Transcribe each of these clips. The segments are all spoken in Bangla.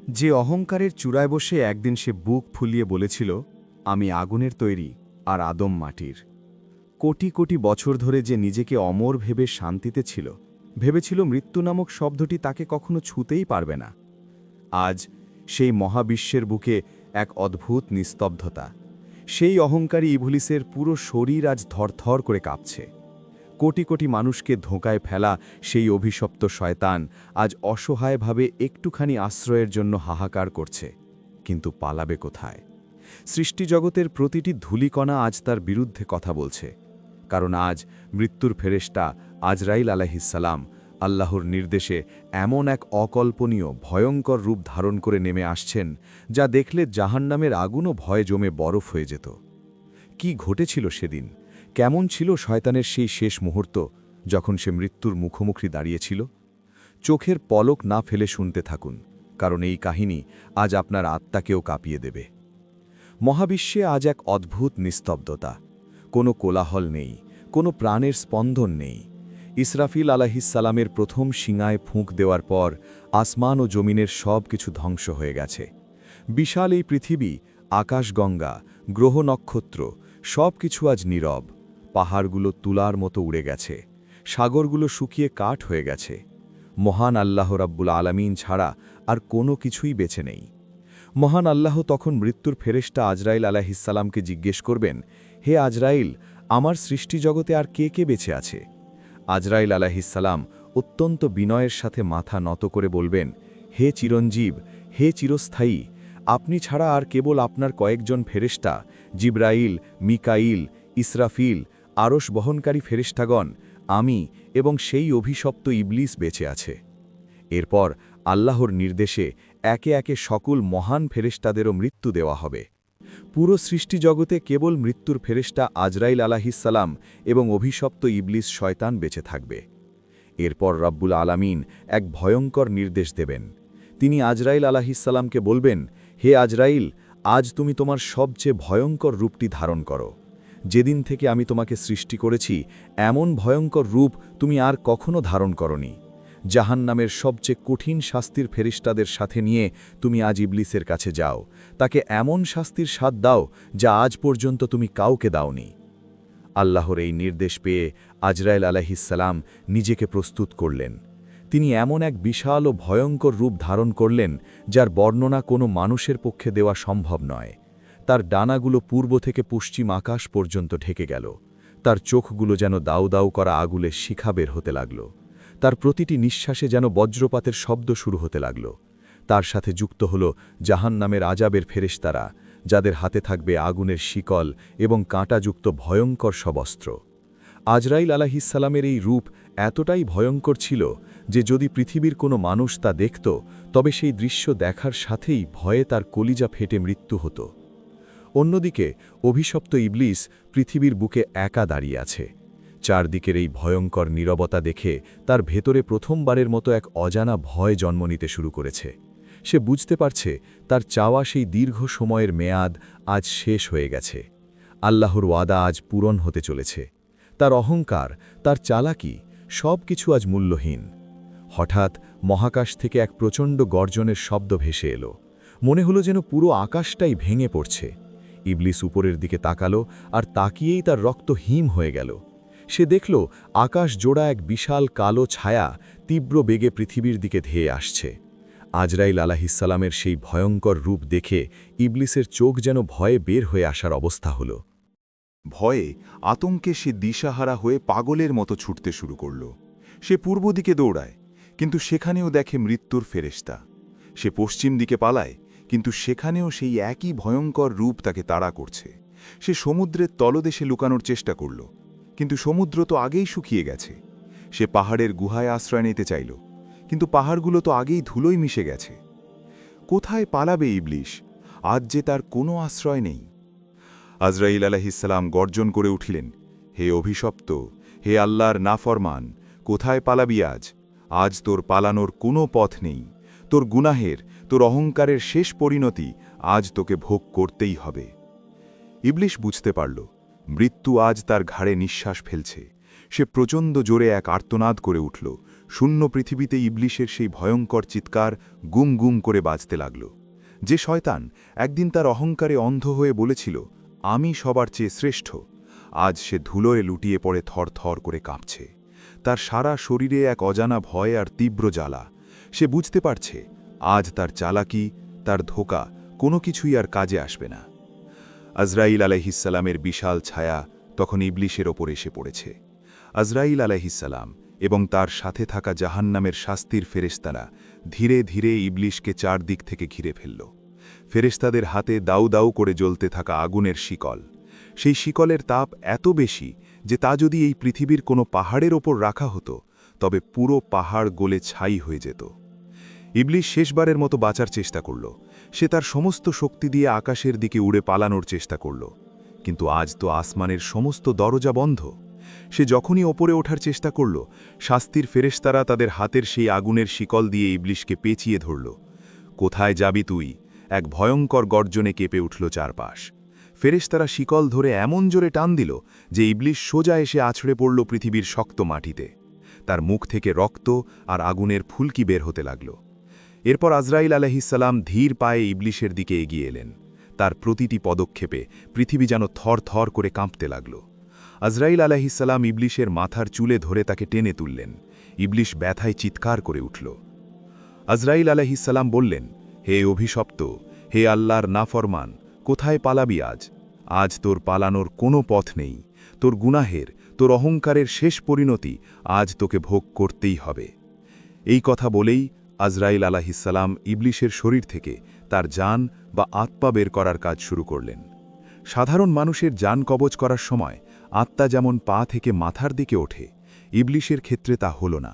যে অহংকারের চূড়ায় বসে একদিন সে বুক ফুলিয়ে বলেছিল, আমি আগুনের তৈরি আর আদম মাটির। কোটি কোটি বছর ধরে যে নিজেকে অমর ভেবে শান্তিতে ছিল, ভেবেছিল মৃত্যু নামক শব্দটি তাকে কখনো ছুঁতেই পারবে না। আজ সেই মহাবিশ্বের বুকে এক অদ্ভুত নিস্তব্ধতা। সেই অহংকারী ইবলিসের পুরো শরীর আজ থরথর করে কাঁপছে। কোটি কোটি মানুষকে ধোঁকায় ফেলা সেই অভিশপ্ত শয়তান আজ অসহায়ভাবে একটুখানি আশ্রয়ের জন্য হাহাকার করছে, কিন্তু পালাবে কোথায়? সৃষ্টিজগতের প্রতিটি ধূলিকণা আজ তার বিরুদ্ধে কথা বলছে, কারণ আজ মৃত্যুর ফেরেশতা আজরাইল আলাইহিসসালাম আল্লাহর নির্দেশে এমন এক অকল্পনীয় ভয়ঙ্কর রূপ ধারণ করে নেমে আসছেন, যা দেখলে জাহান্নামের আগুনও ভয়ে জমে বরফ হয়ে যেত। কি ঘটেছিল সেদিন? কেমন ছিল শয়তানের সেই শেষ মুহূর্ত, যখন সে মৃত্যুর মুখোমুখি দাঁড়িয়েছিল? চোখের পলক না ফেলে শুনতে থাকুন, কারণ এই কাহিনী আজ আপনার আত্মাকেও কাঁপিয়ে দেবে। মহাবিশ্বে আজ এক অদ্ভুত নিস্তব্ধতা। কোনো কোলাহল নেই, কোনো প্রাণের স্পন্দন নেই। ইসরাফিল আলাইহিসসালামের প্রথম শিঙায় ফুঁক দেওয়ার পর আসমান ও জমিনের সব কিছু ধ্বংস হয়ে গেছে। বিশাল এই পৃথিবী, আকাশগঙ্গা, গ্রহ নক্ষত্র সব কিছু আজ নীরব। পাহাড়গুলো তুলার মতো উড়ে গেছে, সাগরগুলো শুকিয়ে কাঠ হয়ে গেছে। মহান আল্লাহ রাব্বুল আলামিন ছাড়া আর কোনো কিছুই বেঁচে নেই। মহান আল্লাহ তখন মৃত্যুর ফেরেশতা আজরাইল আলাইহিসসালামকে জিজ্ঞেস করবেন, হে আজরাইল, আমার সৃষ্টিজগতে আর কে কে বেঁচে আছে? আজরাইল আলাইহিসসালাম অত্যন্ত বিনয়ের সাথে মাথা নত করে বলবেন, হে চিরঞ্জীব, হে চিরস্থায়ী, আপনি ছাড়া আর কেবল আপনার কয়েকজন ফেরেশতা জিবরাইল, মিকাইল, ইসরাফিল, আরশ বহনকারী ফেরেশতাগণ, আমি এবং সেই অভিশপ্ত ইবলিস বেঁচে আছে। এরপর আল্লাহর নির্দেশে একে একে সকল মহান ফেরেশতাদেরও মৃত্যু দেওয়া হবে। পুরো সৃষ্টিজগতে কেবল মৃত্যুর ফেরেশতা আজরাইল আলাইহিসসালাম এবং অভিশপ্ত ইবলিস শয়তান বেঁচে থাকবে। এরপর রব্বুল আলামিন এক ভয়ঙ্কর নির্দেশ দেবেন। তিনি আজরাইল আলাইহিসসালামকে বলবেন, হে আজরাইল, আজ তুমি তোমার সবচেয়ে ভয়ঙ্কর রূপটি ধারণ করো। যেদিন থেকে আমি তোমাকে সৃষ্টি করেছি, এমন ভয়ঙ্কর রূপ তুমি আর কখনো ধারণ করনি। জাহান্নামের সবচেয়ে কঠিন শাস্তির ফেরেশতাদের সাথে নিয়ে তুমি আজ ইবলিসের কাছে যাও, তাকে এমন শাস্তির স্বাদ দাও যা আজ পর্যন্ত তুমি কাউকে দাওনি। আল্লাহর এই নির্দেশ পেয়ে আজরাইল আলাইহিসসালাম নিজেকে প্রস্তুত করলেন। তিনি এমন এক বিশাল ও ভয়ঙ্কর রূপ ধারণ করলেন, যার বর্ণনা কোনো মানুষের পক্ষে দেওয়া সম্ভব নয়। তার ডানাগুলো পূর্ব থেকে পশ্চিম আকাশ পর্যন্ত ঢেকে গেল। তার চোখগুলো যেন দাউ দাউ করা আগুলের শিখা বের হতে লাগল। তার প্রতিটি নিঃশ্বাসে যেন বজ্রপাতের শব্দ শুরু হতে লাগল। তার সাথে যুক্ত হল জাহান্নামের আজাবের ফেরেশতারা, যাদের হাতে থাকবে আগুনের শিকল এবং কাঁটাযুক্ত ভয়ঙ্কর সব অস্ত্র। আজরাইল আলাইহিসসালামের এই রূপ এতটাই ভয়ঙ্কর ছিল যে যদি পৃথিবীর কোনো মানুষ তা দেখত, তবে সেই দৃশ্য দেখার সাথেই ভয়ে তার কলিজা ফেটে মৃত্যু হতো। অন্যদিকে অভিশপ্ত ইবলিস পৃথিবীর বুকে একা দাঁড়িয়ে আছে। চারদিকের এই ভয়ঙ্কর নীরবতা দেখে তার ভেতরে প্রথমবারের মতো এক অজানা ভয় জন্ম নিতে শুরু করেছে। সে বুঝতে পারছে তার চাওয়া সেই দীর্ঘ সময়ের মেয়াদ আজ শেষ হয়ে গেছে। আল্লাহর ওয়াদা আজ পূরণ হতে চলেছে। তার অহংকার, তার চালাকি, সব কিছু আজ মূল্যহীন। হঠাৎ মহাকাশ থেকে এক প্রচণ্ড গর্জনের শব্দ ভেসে এলো। মনে হলো যেন পুরো আকাশটাই ভেঙে পড়ছে। ইবলিস উপরের দিকে তাকালো, আর তাকিয়েই তার রক্ত হিম হয়ে গেল। সে দেখল আকাশ জোড়া এক বিশাল কালো ছায়া তীব্র বেগে পৃথিবীর দিকে ধেয়ে আসছে। আজরাইল আলাইহিসসালামের সেই ভয়ঙ্কর রূপ দেখে ইবলিসের চোখ যেন ভয়ে বের হয়ে আসার অবস্থা হল। ভয়ে, আতঙ্কে সে দিশাহারা হয়ে পাগলের মতো ছুটতে শুরু করল। সে পূর্ব দিকে দৌড়ায়, কিন্তু সেখানেও দেখে মৃত্যুর ফেরেশতা। সে পশ্চিম দিকে পালায়, কিন্তু সেখানেও সেই একই ভয়ঙ্কর রূপ তাকে তাড়া করছে। সে সমুদ্রের তলদেশে লুকানোর চেষ্টা করল, কিন্তু সমুদ্র তো আগেই শুকিয়ে গেছে। সে পাহাড়ের গুহায় আশ্রয় নিতে চাইল, কিন্তু পাহাড়গুলো তো আগেই ধুলোয় মিশে গেছে। কোথায় পালাবে ইবলিস? আজ যে তার কোনো আশ্রয় নেই। আজরাইল আলাইহিসসালাম গর্জন করে উঠিলেন, হে অভিশপ্ত, হে আল্লাহর নাফরমান, কোথায় পালাবি আজ? আজ তোর পালানোর কোনো পথ নেই। তোর গুনাহের, তোর অহংকারের শেষ পরিণতি আজ তোকে ভোগ করতেই হবে। ইবলিস বুঝতে পারল, মৃত্যু আজ তার ঘাড়ে নিঃশ্বাস ফেলছে। সে প্রচণ্ড জোরে এক আর্তনাদ করে উঠল, শূন্য পৃথিবীতে ইবলিশের সেই ভয়ঙ্কর চিৎকার গুম গুম করে বাজতে লাগল। যে শয়তান একদিন তার অহংকারে অন্ধ হয়ে বলেছিল, আমি সবার চেয়ে শ্রেষ্ঠ, আজ সে ধুলোয় লুটিয়ে পড়ে থর থর করে কাঁপছে। তার সারা শরীরে এক অজানা ভয় আর তীব্র জ্বালা। সে বুঝতে পারছে, আজ তার চালাকি, তার ধোঁকা কোনো কিছুই আর কাজে আসবে না। আজরাইল আলাইহিসসালামের বিশাল ছায়া তখন ইবলিশের ওপর এসে পড়েছে। আজরাইল আলাইহিসসালাম এবং তার সাথে থাকা জাহান্নামের শাস্তির ফেরেশতারা ধীরে ধীরে ইবলিশকে চারদিক থেকে ঘিরে ফেলল। ফেরেশতাদের হাতে দাউ দাউ করে জ্বলতে থাকা আগুনের শিকল। সেই শিকলের তাপ এত বেশি যে তা যদি এই পৃথিবীর কোনো পাহাড়ের ওপর রাখা হতো, তবে পুরো পাহাড় গলে ছাই হয়ে যেত। ইবলিশ শেষবারের মতো বাঁচার চেষ্টা করল। সে তার সমস্ত শক্তি দিয়ে আকাশের দিকে উড়ে পালানোর চেষ্টা করল, কিন্তু আজ তো আসমানের সমস্ত দরজা বন্ধ। সে যখনই ওপরে ওঠার চেষ্টা করল, শাস্তির ফেরেশতারা তাদের হাতের সেই আগুনের শিকল দিয়ে ইবলিশকে পেঁচিয়ে ধরল। কোথায় যাবি তুই? এক ভয়ঙ্কর গর্জনে কেঁপে উঠল চারপাশ। ফেরেশতারা শিকল ধরে এমন জোরে টান দিল যে ইবলিশ সোজা এসে আছড়ে পড়ল পৃথিবীর শক্ত মাটিতে। তার মুখ থেকে রক্ত আর আগুনের ফুলকি বের হতে লাগল। এরপর আজরাইল আলাইহিসসালাম ধীর পায়ে ইবলিশের দিকে এগিয়ে এলেন। তার প্রতিটি পদক্ষেপে পৃথিবী যেন থর থর করে কাঁপতে লাগল। আজরাইল আলাইহিসসালাম ইবলিশের মাথার চুলে ধরে তাকে টেনে তুললেন। ইবলিশ ব্যথায় চিৎকার করে উঠল। আজরাইল আলাইহিসসালাম বললেন, হে অভিশপ্ত, হে আল্লাহর নাফরমান, কোথায় পালাবি আজ? আজ তোর পালানোর কোনো পথ নেই। তোর গুনাহের, তোর অহংকারের শেষ পরিণতি আজ তোকে ভোগ করতেই হবে। এই কথা বলেই আজরাইল আলাইহিসসালাম ইবলিশের শরীর থেকে তার জান বা আত্মা বের করার কাজ শুরু করলেন। সাধারণ মানুষের জান কবজ করার সময় আত্মা যেমন পা থেকে মাথার দিকে ওঠে, ইবলিশের ক্ষেত্রে তা হল না।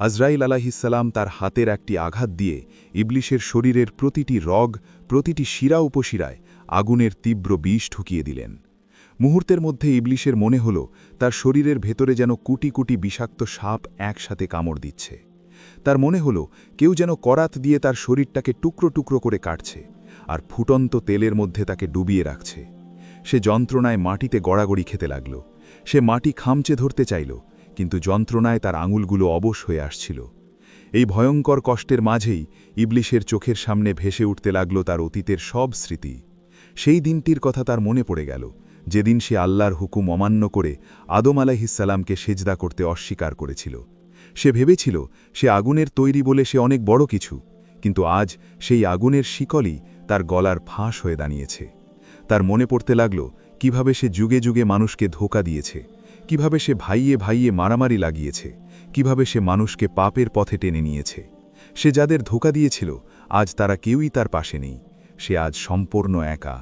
আজরাইল আলাইহিসসালাম তার হাতের একটি আঘাত দিয়ে ইবলিশের শরীরের প্রতিটি রগ, প্রতিটি শিরা উপশিরায় আগুনের তীব্র বিষ ঢুকিয়ে দিলেন। মুহূর্তের মধ্যে ইবলিশের মনে হল তার শরীরের ভেতরে যেন কুটি কুটি বিষাক্ত সাপ একসাথে কামড় দিচ্ছে। তার মনে হল কেউ যেন করাত দিয়ে তার শরীরটাকে টুকরো টুকরো করে কাটছে আর ফুটন্ত তেলের মধ্যে তাকে ডুবিয়ে রাখছে। সে যন্ত্রণায় মাটিতে গড়াগড়ি খেতে লাগল। সে মাটি খামচে ধরতে চাইল, কিন্তু যন্ত্রণায় তার আঙুলগুলো অবশ হয়ে আসছিল। এই ভয়ঙ্কর কষ্টের মাঝেই ইবলিশের চোখের সামনে ভেসে উঠতে লাগল তার অতীতের সব স্মৃতি। সেই দিনটির কথা তার মনে পড়ে গেল, যেদিন সে আল্লাহর হুকুম অমান্য করে আদম আলাইহিসসালামকে সেজদা করতে অস্বীকার করেছিল। সে ভেবেছিল সে আগুনের তৈরি বলে সে অনেক বড় কিছু, কিন্তু আজ সেই আগুনের শিকলই তার গলার ফাঁস হয়ে দাঁড়িয়েছে। তার মনে পড়তে লাগল কিভাবে সে যুগে যুগে মানুষকে ধোঁকা দিয়েছে, কিভাবে সে ভাইয়ে ভাইয়ে মারামারি লাগিয়েছে, কিভাবে সে মানুষকে পাপের পথে টেনে নিয়েছে। সে যাদের ধোঁকা দিয়েছিল আজ তারা কেউই তার পাশে নেই। সে আজ সম্পূর্ণ একা,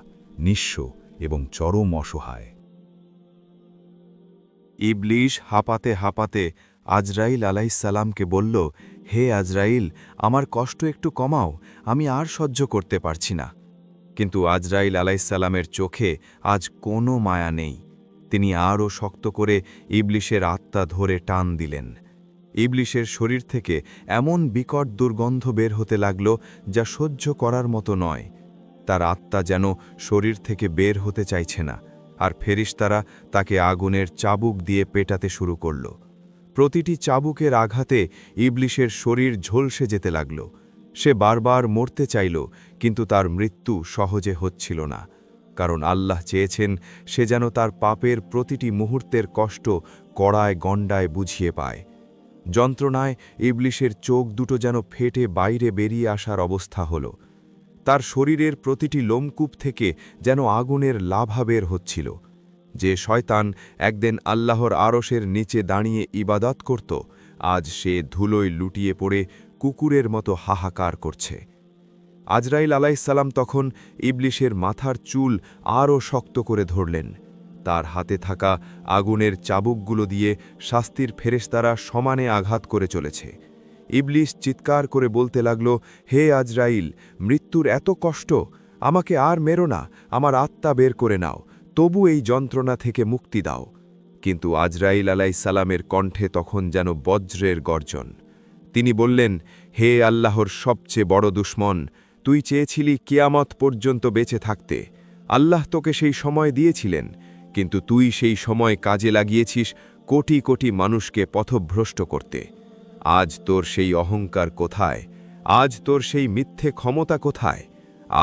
নিঃস্ব এবং চরম অসহায়। ইবলিশ হাঁপাতে হাঁপাতে আজরাইল আলাইহিসসালামকে বলল, হে আজরাইল, আমার কষ্ট একটু কমাও, আমি আর সহ্য করতে পারছি না। কিন্তু আজরাইল আলাইহিসসালামের চোখে আজ কোনো মায়া নেই। তিনি আরও শক্ত করে ইবলিশের আত্মা ধরে টান দিলেন। ইবলিশের শরীর থেকে এমন বিকট দুর্গন্ধ বের হতে লাগল যা সহ্য করার মতো নয়। তার আত্মা যেন শরীর থেকে বের হতে চাইছে না, আর ফেরেশতারা তাকে আগুনের চাবুক দিয়ে পেটাতে শুরু করল। প্রতিটি চাবুকের আঘাতে ইবলিশের শরীর ঝলসে যেতে লাগল। সে বারবার মরতে চাইল, কিন্তু তার মৃত্যু সহজে হচ্ছিল না, কারণ আল্লাহ চেয়েছেন সে যেন তার পাপের প্রতিটি মুহূর্তের কষ্ট কড়ায় গণ্ডায় বুঝিয়ে পায়। যন্ত্রণায় ইবলিশের চোখ দুটো যেন ফেটে বাইরে বেরিয়ে আসার অবস্থা হল। তার শরীরের প্রতিটি লোমকূপ থেকে যেন আগুনের লাভা বের হচ্ছিল। যে শয়তান একদিন আল্লাহর আরশের নিচে দাঁড়িয়ে ইবাদত করত, আজ সে ধুলোয় লুটিয়ে পড়ে কুকুরের মতো হাহাকার করছে। আজরাইল আলাইহিসসালাম তখন ইবলিশের মাথার চুল আরও শক্ত করে ধরলেন। তার হাতে থাকা আগুনের চাবুকগুলো দিয়ে শাস্তির ফেরেশতারা সমানে আঘাত করে চলেছে। ইবলিশ চিৎকার করে বলতে লাগল, হে আজরাইল, মৃত্যুর এত কষ্ট, আমাকে আর মেরো না, আমার আত্মা বের করে নাও, তবু এই যন্ত্রণা থেকে মুক্তি দাও। কিন্তু আজরাইল আলাইহিসসালামের কণ্ঠে তখন যেন বজ্রের গর্জন। তিনি বললেন, হে আল্লাহর সবচেয়ে বড় দুশমন, তুই চেয়েছিলি কিয়ামত পর্যন্ত বেঁচে থাকতে। আল্লাহ তোকে সেই সময় দিয়েছিলেন, কিন্তু তুই সেই সময় কাজে লাগিয়েছিস কোটি কোটি মানুষকে পথভ্রষ্ট করতে। আজ তোর সেই অহংকার কোথায়? আজ তোর সেই মিথ্যে ক্ষমতা কোথায়?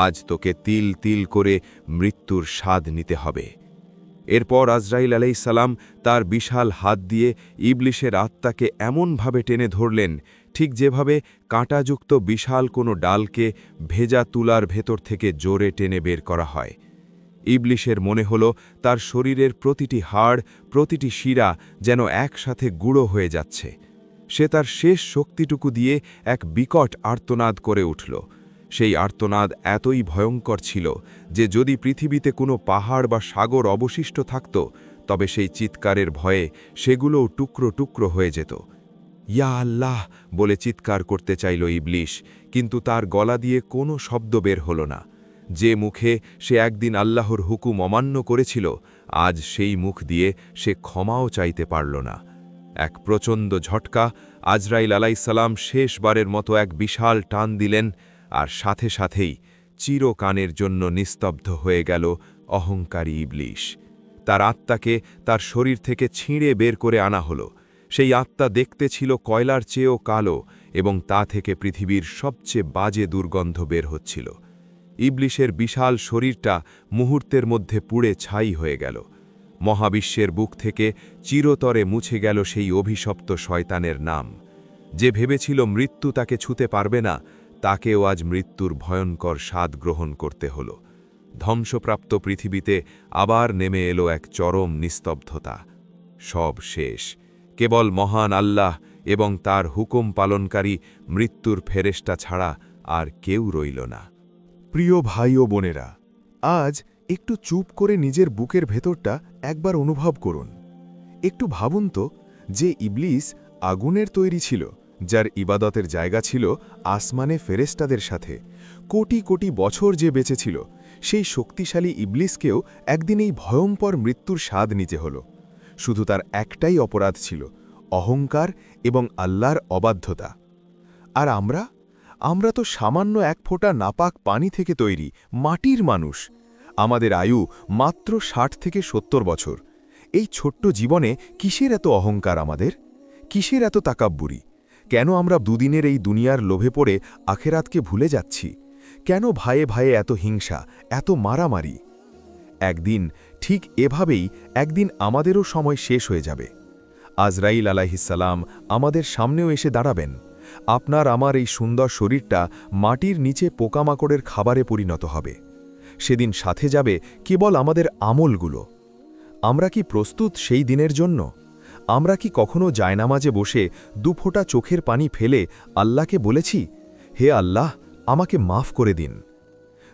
আজ তোকে তিল তিল করে মৃত্যুর স্বাদ নিতে হবে। এরপর আজরাইল আলাইহিসসালাম তার বিশাল হাত দিয়ে ইবলিশের আত্মাকে এমনভাবে টেনে ধরলেন, ঠিক যেভাবে কাঁটাযুক্ত বিশাল কোনো ডালকে ভেজা তুলার ভেতর থেকে জোরে টেনে বের করা হয়। ইবলিশের মনে হল তার শরীরের প্রতিটি হাড়, প্রতিটি শিরা যেন একসাথে গুঁড়ো হয়ে যাচ্ছে। সে তার শেষ শক্তিটুকু দিয়ে এক বিকট আর্তনাদ করে উঠল। সেই আর্তনাদ এতই ভয়ঙ্কর ছিল যে যদি পৃথিবীতে কোনো পাহাড় বা সাগর অবশিষ্ট থাকত, তবে সেই চিৎকারের ভয়ে সেগুলোও টুকরো টুকরো হয়ে যেত। ইয়া আল্লাহ বলে চিৎকার করতে চাইল ইবলিশ, কিন্তু তার গলা দিয়ে কোনো শব্দ বের হল না। যে মুখে সে একদিন আল্লাহর হুকুম অমান্য করেছিল, আজ সেই মুখ দিয়ে সে ক্ষমাও চাইতে পারল না। এক প্রচণ্ড ঝটকা আজরাইল আলাইহিসসালাম শেষবারের মতো এক বিশাল টান দিলেন, আর সাথে সাথেই চিরকানের জন্য নিস্তব্ধ হয়ে গেল অহংকারী ইবলিশ। তার আত্মাকে তার শরীর থেকে ছিঁড়ে বের করে আনা হলো। সেই আত্মা দেখতে ছিল কয়লার চেয়েও কালো, এবং তা থেকে পৃথিবীর সবচেয়ে বাজে দুর্গন্ধ বের হচ্ছিল। ইবলিশের বিশাল শরীরটা মুহূর্তের মধ্যে পুড়ে ছাই হয়ে গেল। মহাবিশ্বের বুক থেকে চিরতরে মুছে গেল সেই অভিশপ্ত শয়তানের নাম। যে ভেবেছিল মৃত্যু তাকে ছুঁতে পারবে না, তাকেও আজ মৃত্যুর ভয়ঙ্কর স্বাদ গ্রহণ করতে হল। ধ্বংসপ্রাপ্ত পৃথিবীতে আবার নেমে এলো এক চরম নিস্তব্ধতা। সব শেষ। কেবল মহান আল্লাহ এবং তার হুকুম পালনকারী মৃত্যুর ফেরেশতা ছাড়া আর কেউ রইল না। প্রিয় ভাই ও বোনেরা, আজ একটু চুপ করে নিজের বুকের ভেতরটা একবার অনুভব করুন। একটু ভাবুন তো, যে ইবলিস আগুনের তৈরি ছিল, যার ইবাদতের জায়গা ছিল আসমানে ফেরেশতাদের সাথে, কোটি কোটি বছর যে বেঁচেছিল, সেই শক্তিশালী ইবলিসকেও একদিন এই ভয়ঙ্কর মৃত্যুর স্বাদ নিতে হল। শুধু তার একটাই অপরাধ ছিল, অহংকার এবং আল্লাহর অবাধ্যতা। আর আমরা তো সামান্য এক ফোঁটা নাপাক পানি থেকে তৈরি মাটির মানুষ। আমাদের আয়ু মাত্র ৬০ থেকে ৭০ বছর। এই ছোট্ট জীবনে কিসের এত অহংকার আমাদের? কিসের এত তাকাব্বুরি? কেন আমরা দুদিনের এই দুনিয়ার লোভে পড়ে আখেরাতকে ভুলে যাচ্ছি? কেন ভাইয়ে ভাইয়ে এত হিংসা, এত মারামারি? একদিন ঠিক এভাবেই একদিন আমাদেরও সময় শেষ হয়ে যাবে। আজরাইল আলাইহিসসালাম আমাদের সামনেও এসে দাঁড়াবেন। আপনার আমার এই সুন্দর শরীরটা মাটির নিচে পোকামাকড়ের খাবারে পরিণত হবে। সেদিন সাথে যাবে কেবল আমাদের আমলগুলো। আমরা কি প্রস্তুত সেই দিনের জন্য? আমরা কি কখনো জায়নামাজে বসে দুফোঁটা চোখের পানি ফেলে আল্লাহকে বলেছি, হে আল্লাহ, আমাকে মাফ করে দিন?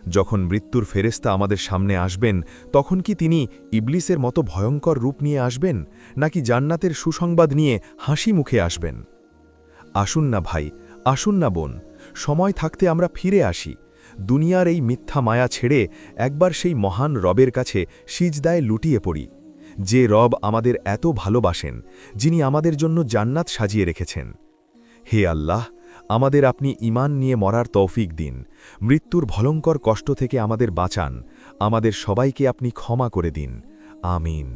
যখন মৃত্যুর ফেরেশতা আমাদের সামনে আসবেন, তখন কি তিনি ইবলিসের মতো ভয়ঙ্কর রূপ নিয়ে আসবেন, নাকি জান্নাতের সুসংবাদ নিয়ে হাসি মুখে আসবেন? আসুন না ভাই, আসুন না বোন, সময় থাকতে আমরা ফিরে আসি। দুনিয়ার এই মিথ্যা মায়া ছেড়ে একবার সেই মহান রবের কাছে সিজদায় লুটিয়ে পড়ি। যে রব আমাদের এত ভালোবাসেন, যিনি আমাদের জন্য জান্নাত সাজিয়ে রেখেছেন। হে আল্লাহ, আমাদের আপনি ঈমান নিয়ে মরার তৌফিক দিন। মৃত্যুর ভয়ঙ্কর কষ্ট থেকে আমাদের বাঁচান। আমাদের সবাইকে আপনি ক্ষমা করে দিন। আমিন।